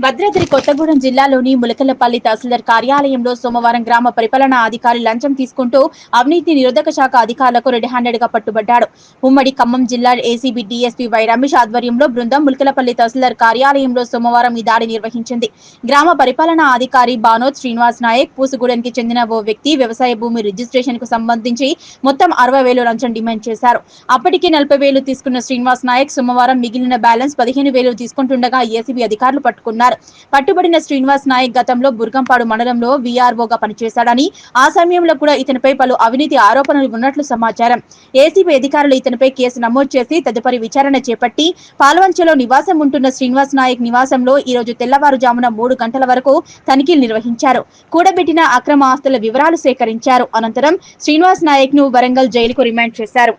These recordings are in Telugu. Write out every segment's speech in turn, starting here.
భద్రాద్రి కొత్తగూడెం జిల్లాలోని ములకలపల్లి తహసీల్దార్ కార్యాలయంలో సోమవారం గ్రామ పరిపాలనా అధికారి లంచం తీసుకుంటూ అవినీతి నిరోధక శాఖ అధికారులకు రెడ్ హ్యాండెడ్ గా పట్టుబడ్డాడు. ఉమ్మడి ఖమ్మం జిల్లా ఏసీబీ డీఎస్పీ వై రమేష్ ఆధ్వర్యంలో బృందం ములకలపల్లి తహసీల్దార్ కార్యాలయంలో సోమవారం ఈ దాడి నిర్వహించింది. గ్రామ పరిపాలనా అధికారి బానోత్ శ్రీనివాస్ నాయక్ పూసుగూడెంకి చెందిన ఓ వ్యక్తి వ్యవసాయ భూమి రిజిస్ట్రేషన్ కు సంబంధించి మొత్తం 60,000 లంచం డిమాండ్ చేశారు. అప్పటికి 40,000 తీసుకున్న శ్రీనివాస్ నాయక్ సోమవారం మిగిలిన బ్యాలెన్స్ 15,000 తీసుకుంటుండగా ఏసీబీ అధికారులు పట్టుకున్నారు. పట్టుబడిన శ్రీనివాస్ నాయక్ గతంలో బుర్గంపాడు మండలంలో వీఆర్ఓగా పనిచేశాడని, ఆ సమయంలో కూడా ఇతనిపై పలు అవినీతి ఆరోపణలు ఉన్నట్లు సమాచారం. ఏసీబీ అధికారులు ఇతనిపై కేసు నమోదు చేసి తదుపరి విచారణ చేపట్టి పాల్వంచలో నివాసం ఉంటున్న శ్రీనివాస్ నాయక్ నివాసంలో ఈ రోజు తెల్లవారుజామున 3 గంటల వరకు తనిఖీలు నిర్వహించారు. కూడబెట్టిన అక్రమ ఆస్తుల వివరాలు సేకరించారు. అనంతరం శ్రీనివాస్ నాయక్ ను వరంగల్ జైలుకు రిమాండ్ చేశారు.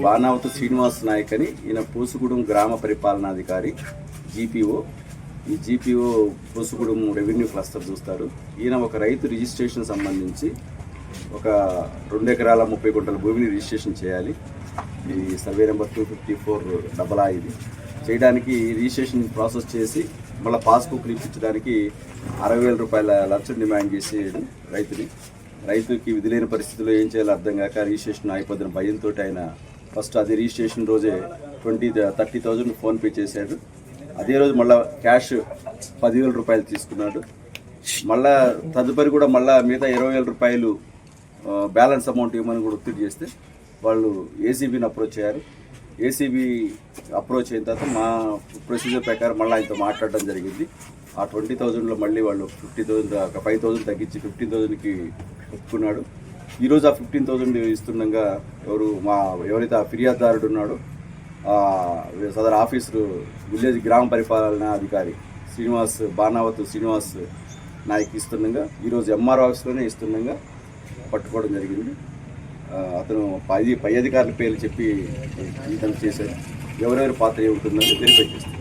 బాణావత్ శ్రీనివాస్ నాయక్ అని ఈయన పూసుగూడెం గ్రామ పరిపాలనాధికారి జీపీఓ. ఈ జీపీఓ పూసుగూడెం రెవెన్యూ క్లస్టర్ చూస్తారు. ఈయన ఒక రైతు రిజిస్ట్రేషన్ సంబంధించి ఒక 2 ఎకరాల 30 గుంటల భూమిని రిజిస్ట్రేషన్ చేయాలి. ఈ సర్వే నెంబర్ 254 ఇది చేయడానికి రిజిస్ట్రేషన్ ప్రాసెస్ చేసి మళ్ళీ పాస్బుక్లు ఇప్పించడానికి 60,000 రూపాయల లంచం డిమాండ్ చేసి రైతుకి విధి లేని పరిస్థితుల్లో ఏం చేయాలో అర్థం కాక రిజిస్ట్రేషన్ అయిపోతున్న భయంతో ఆయన ఫస్ట్ అది రిజిస్ట్రేషన్ రోజే 30,000 ఫోన్పే చేశాడు. అదే రోజు మళ్ళీ క్యాష్ 10,000 రూపాయలు తీసుకున్నాడు. మళ్ళా తదుపరి కూడా మళ్ళీ మిగతా 20,000 రూపాయలు బ్యాలెన్స్ అమౌంట్ ఇవ్వమని కూడా ఒత్తిడి చేస్తే వాళ్ళు ఏసీబీని అప్రోచ్ అయ్యారు. ఏసీబీ అప్రోచ్ అయిన తర్వాత మా ప్రొసీజర్ ప్రకారం మళ్ళీ ఆయనతో మాట్లాడడం జరిగింది. ఆ 20,000లో మళ్ళీ వాళ్ళు 5,000 తగ్గించి 15,000కి ఒప్పుకున్నాడు. ఈరోజు ఆ 15,000 ఇస్తుండగా ఎవరైతే ఆ ఫిర్యాదుదారుడు ఉన్నాడో సదర్ ఆఫీసరు విలేజ్ గ్రామ పరిపాలనా అధికారి బాణావత్ శ్రీనివాస్ నాయక్ ఇస్తుండగా ఈరోజు ఎంఆర్ ఆఫీస్లోనే ఇస్తుండగా పట్టుకోవడం జరిగింది. అతను పై అధికారుల పేర్లు చెప్పి ఇతను చేశారు. ఎవరెవరి పాత్ర ఏముంటుందని వెరిఫై చేస్తారు.